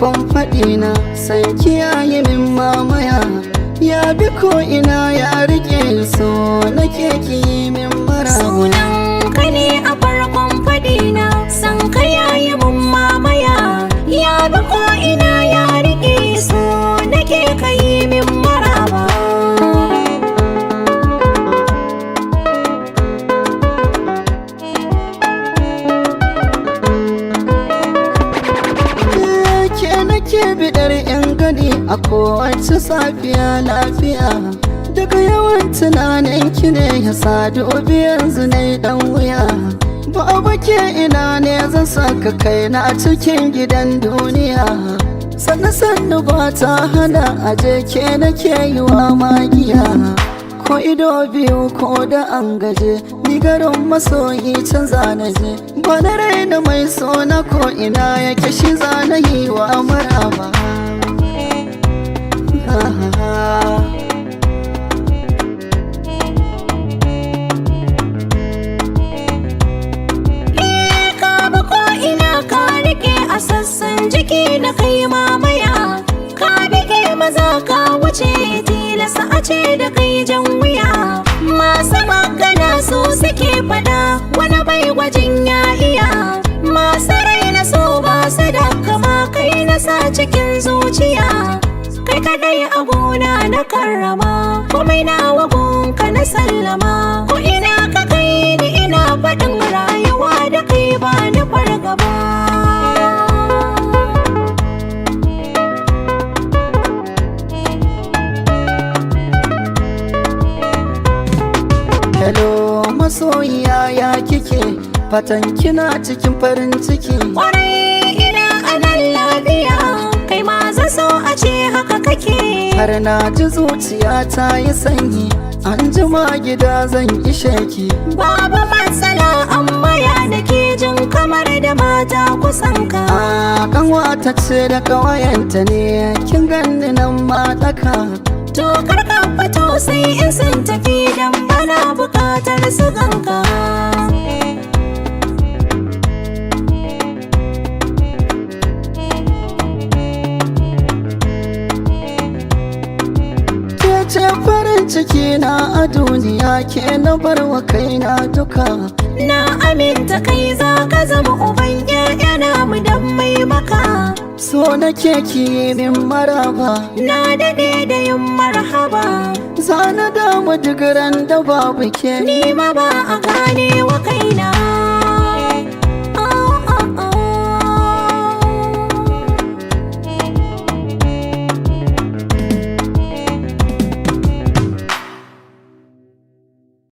farkon faɗi na sai kiyaye min mamaya ya bi ko ina ya rike so nake ki min mara sunan ka ne a farkon faɗi na san ka yayi mun mamaya ya bi ko ina ya rike so nake kai min maraba ke bidar yan gani a kowace safiya lafiya daga yawan tunanin ki ne ya sadu yanzu na dan wuya ba ke ina ne zan saka kaina a cikin gidan duniya sannu ba ta hana aje ke nake yi wa magiya ko ido biyu ko da an gaje ni garin masoyi can zanaje ba na raina mai so na ko ina yake shi zanayi wa maraba ka ba ko ina ka rike a sassan jiki na kai mamaya ka bige maza ka wuce tilasa a ce da kai jan wuya masu magana su suke fada wani bai gwajin ya iya masu raina so ba su da kama kai na sa cikin zuciya kai kadai a gona na karrama komai na wagonka na sallama ko ina ka kai ni ina faɗin rayuwa da kai ba na fargaba hello masoyiya ya kike fatan kina cikin farin ciki kwarai ina anan lafiya kai ma zan so a ce haka kake har na ji zuciya ta yi sanyi an jima gida zan ishe ki babu matsala amma ya nake jin kamar da mata kusan ka a kanwata ce da kawayenta ne kin ganni nan mataka to karka fito sai in sun tafi dan bana bukatar su ganka ce farin ciki na a duniya ke na barwa kaina duka na aminta kai za ka zama uban ƴaƴana mu dan mai maka so nake ki min maraba na dade da yin marhaba zana damu digiran da babu ke ni ma ba a gane